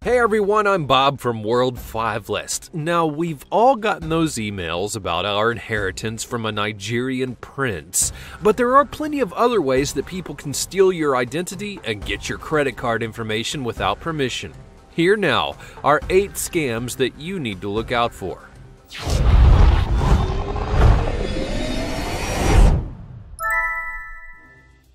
Hey everyone, I'm Bob from World 5 List. Now, we've all gotten those emails about our inheritance from a Nigerian prince, but there are plenty of other ways that people can steal your identity and get your credit card information without permission. Here now are 8 scams that you need to look out for.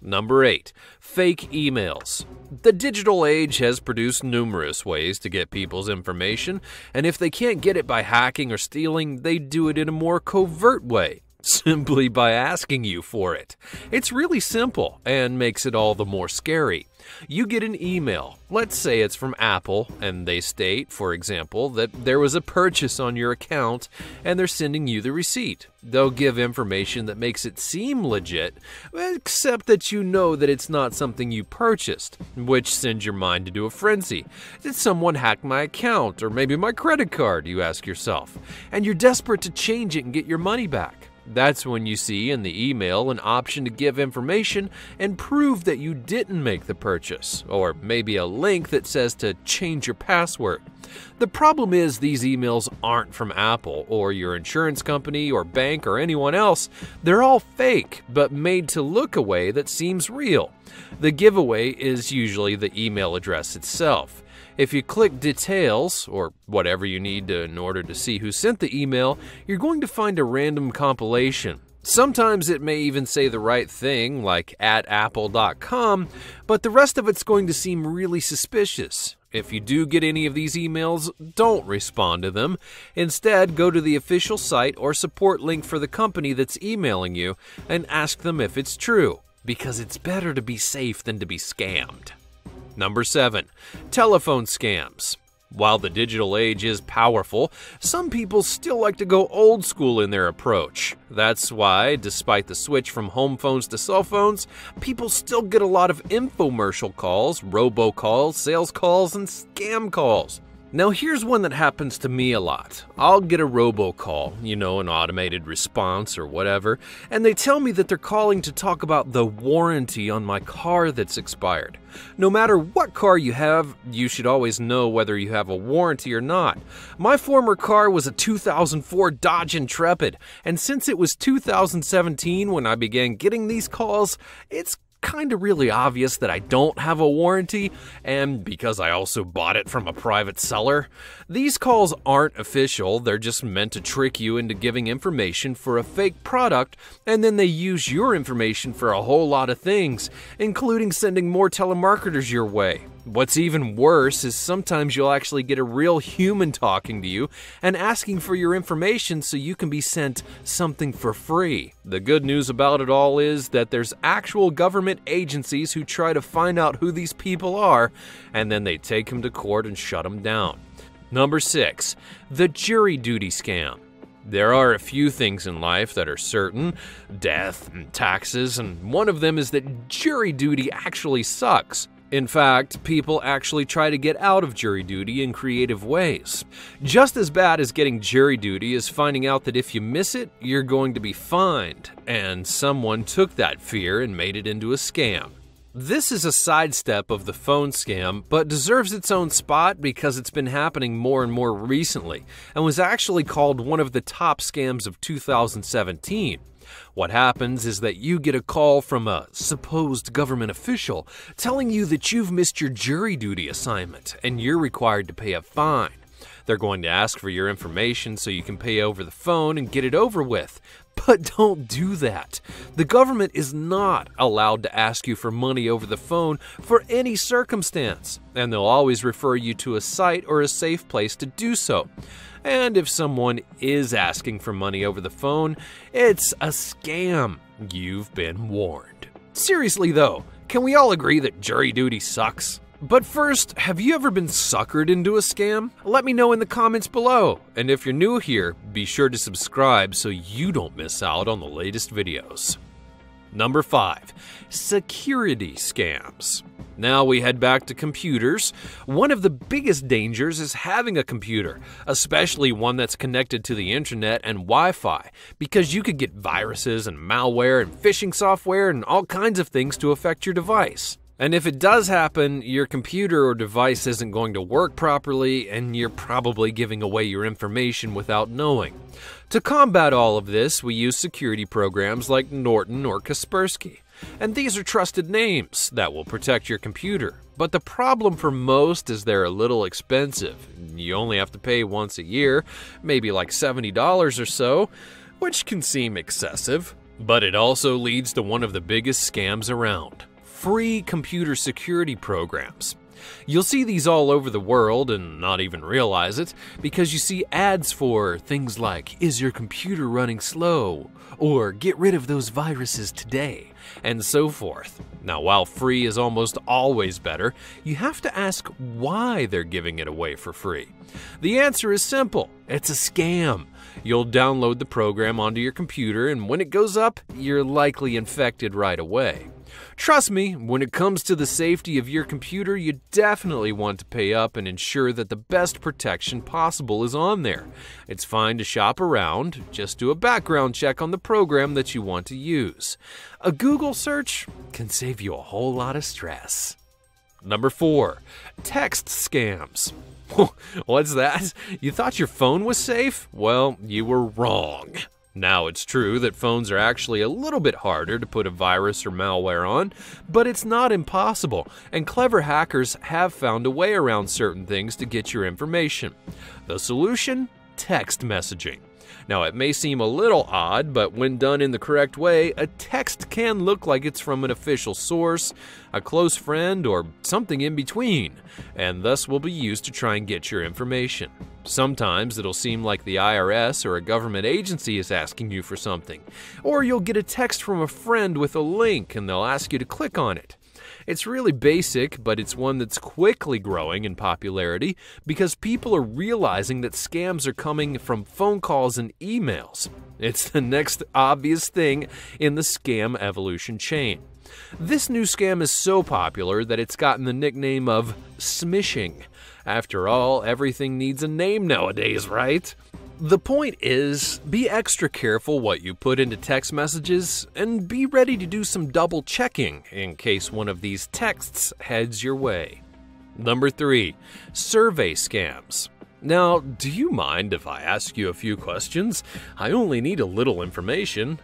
Number 8. Fake emails. The digital age has produced numerous ways to get people's information, and if they can't get it by hacking or stealing, they do it in a more covert way, simply by asking you for it. It's really simple and makes it all the more scary. You get an email, let's say it's from Apple, and they state, for example, that there was a purchase on your account and they're sending you the receipt. They'll give information that makes it seem legit, except that you know that it's not something you purchased, which sends your mind into a frenzy. Did someone hack my account or maybe my credit card, you ask yourself, and you're desperate to change it and get your money back. That's when you see in the email an option to give information and prove that you didn't make the purchase, or maybe a link that says to change your password. The problem is these emails aren't from Apple or your insurance company or bank or anyone else. They're all fake, but made to look a way that seems real. The giveaway is usually the email address itself. If you click details, or whatever you need in order to see who sent the email, you're going to find a random compilation. Sometimes it may even say the right thing, like @apple.com, but the rest of it's going to seem really suspicious. If you do get any of these emails, don't respond to them. Instead, go to the official site or support link for the company that's emailing you and ask them if it's true, because it's better to be safe than to be scammed. Number 7. Telephone scams. While the digital age is powerful, some people still like to go old school in their approach. That's why, despite the switch from home phones to cell phones, people still get a lot of infomercial calls, robocalls, sales calls, and scam calls. Now here's one that happens to me a lot. I'll get a robocall, an automated response or whatever, and they tell me that they're calling to talk about the warranty on my car that's expired. No matter what car you have, you should always know whether you have a warranty or not. My former car was a 2004 Dodge Intrepid, and since it was 2017 when I began getting these calls, it's kind of really obvious that I don't have a warranty, and because I also bought it from a private seller. These calls aren't official, they're just meant to trick you into giving information for a fake product, and then they use your information for a whole lot of things, including sending more telemarketers your way. What's even worse is sometimes you'll actually get a real human talking to you and asking for your information so you can be sent something for free. The good news about it all is that there's actual government agencies who try to find out who these people are, and then they take them to court and shut them down. Number 6. The jury duty scam. There are a few things in life that are certain, death and taxes, and one of them is that jury duty actually sucks. In fact, people actually try to get out of jury duty in creative ways. Just as bad as getting jury duty is finding out that if you miss it, you're going to be fined, and someone took that fear and made it into a scam. This is a sidestep of the phone scam, but deserves its own spot because it's been happening more and more recently, and was actually called one of the top scams of 2017. What happens is that you get a call from a supposed government official telling you that you've missed your jury duty assignment and you're required to pay a fine. They're going to ask for your information so you can pay over the phone and get it over with. But don't do that. The government is not allowed to ask you for money over the phone for any circumstance, and they'll always refer you to a site or a safe place to do so. And if someone is asking for money over the phone, it's a scam. You've been warned. Seriously though, can we all agree that jury duty sucks? But first, have you ever been suckered into a scam? Let me know in the comments below. And if you're new here, be sure to subscribe so you don't miss out on the latest videos. Number 5. Security scams. Now we head back to computers. One of the biggest dangers is having a computer, especially one that's connected to the internet and Wi-Fi, because you could get viruses and malware and phishing software and all kinds of things to affect your device. And if it does happen, your computer or device isn't going to work properly, and you're probably giving away your information without knowing. To combat all of this, we use security programs like Norton or Kaspersky. And these are trusted names that will protect your computer. But the problem for most is they're a little expensive. You only have to pay once a year, maybe like $70 or so, which can seem excessive. But it also leads to one of the biggest scams around: free computer security programs. You'll see these all over the world and not even realize it, because you see ads for things like, "Is your computer running slow?" or "Get rid of those viruses today," and so forth. Now, while free is almost always better, you have to ask why they're giving it away for free. The answer is simple: it's a scam. You'll download the program onto your computer, and when it goes up, you're likely infected right away. Trust me, when it comes to the safety of your computer, you definitely want to pay up and ensure that the best protection possible is on there. It's fine to shop around, just do a background check on the program that you want to use. A Google search can save you a whole lot of stress. Number 4, text scams. What's that? You thought your phone was safe? Well, you were wrong. Now, it's true that phones are actually a little bit harder to put a virus or malware on, but it's not impossible, and clever hackers have found a way around certain things to get your information. The solution? Text messaging. Now, it may seem a little odd, but when done in the correct way, a text can look like it's from an official source, a close friend, or something in between, and thus will be used to try and get your information. Sometimes it'll seem like the IRS or a government agency is asking you for something, or you'll get a text from a friend with a link and they'll ask you to click on it. It's really basic, but it's one that's quickly growing in popularity because people are realizing that scams are coming from phone calls and emails. It's the next obvious thing in the scam evolution chain. This new scam is so popular that it's gotten the nickname of smishing. After all, everything needs a name nowadays, right? The point is, be extra careful what you put into text messages and be ready to do some double checking in case one of these texts heads your way. Number 3, survey scams. Now, do you mind if I ask you a few questions? I only need a little information.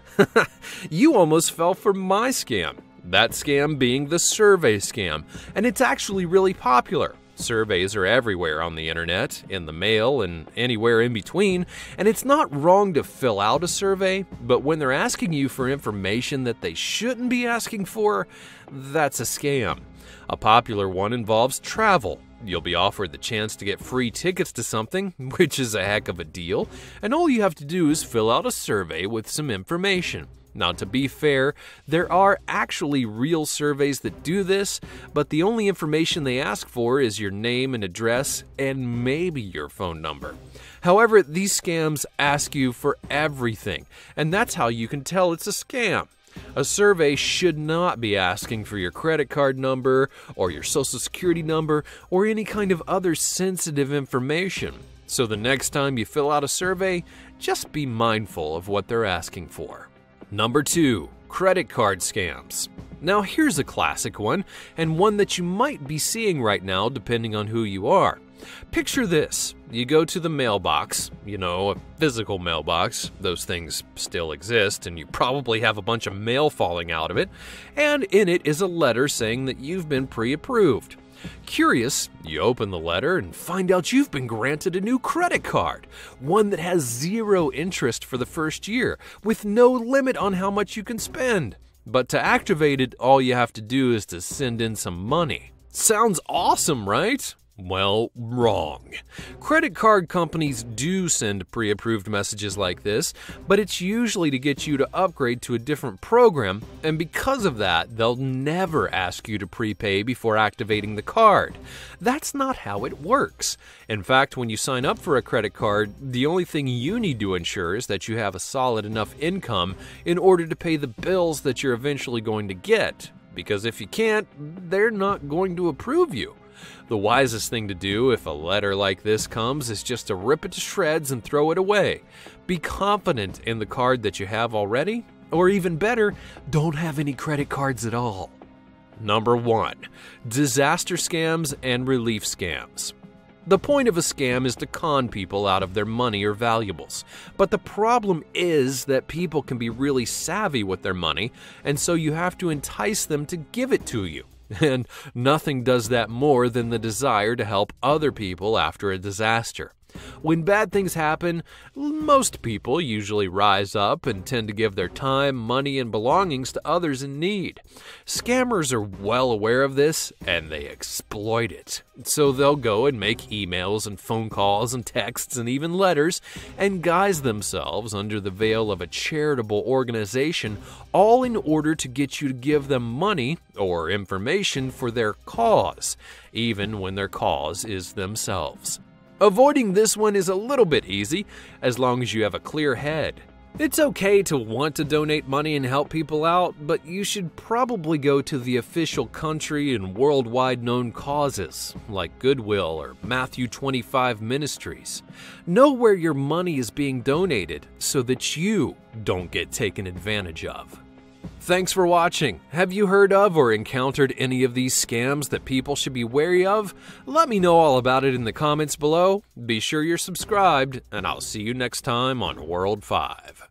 You almost fell for my scam. That scam being the survey scam, and it's actually really popular. Surveys are everywhere on the internet, in the mail, and anywhere in between, and it's not wrong to fill out a survey, but when they're asking you for information that they shouldn't be asking for, that's a scam. A popular one involves travel. You'll be offered the chance to get free tickets to something, which is a heck of a deal, and all you have to do is fill out a survey with some information. Now, to be fair, there are actually real surveys that do this, but the only information they ask for is your name and address and maybe your phone number. However, these scams ask you for everything, and that's how you can tell it's a scam. A survey should not be asking for your credit card number or your social security number or any kind of other sensitive information. So the next time you fill out a survey, just be mindful of what they're asking for. Number 2, credit card scams. Now here's a classic one, and one that you might be seeing right now depending on who you are. Picture this. You go to the mailbox, a physical mailbox. Those things still exist, and you probably have a bunch of mail falling out of it, and in it is a letter saying that you've been pre-approved. Curious, you open the letter and find out you've been granted a new credit card, one that has 0 interest for the first year, with no limit on how much you can spend. But to activate it, all you have to do is to send in some money. Sounds awesome, right? Well, wrong. Credit card companies do send pre-approved messages like this, but it's usually to get you to upgrade to a different program, and because of that, they'll never ask you to prepay before activating the card. That's not how it works. In fact, when you sign up for a credit card, the only thing you need to ensure is that you have a solid enough income in order to pay the bills that you're eventually going to get, because if you can't, they're not going to approve you. The wisest thing to do if a letter like this comes is just to rip it to shreds and throw it away. Be confident in the card that you have already, or even better, don't have any credit cards at all. Number 1. Disaster scams and relief scams. The point of a scam is to con people out of their money or valuables. But the problem is that people can be really savvy with their money, and so you have to entice them to give it to you. And nothing does that more than the desire to help other people after a disaster. When bad things happen, most people usually rise up and tend to give their time, money, and belongings to others in need. Scammers are well aware of this, and they exploit it. So they'll go and make emails and phone calls and texts and even letters and guise themselves under the veil of a charitable organization, all in order to get you to give them money or information for their cause, even when their cause is themselves. Avoiding this one is a little bit easy, as long as you have a clear head. It's okay to want to donate money and help people out, but you should probably go to the official country and worldwide known causes, like Goodwill or Matthew 25 Ministries. Know where your money is being donated so that you don't get taken advantage of. Thanks for watching. Have you heard of or encountered any of these scams that people should be wary of? Let me know all about it in the comments below. Be sure you're subscribed, and I'll see you next time on World 5.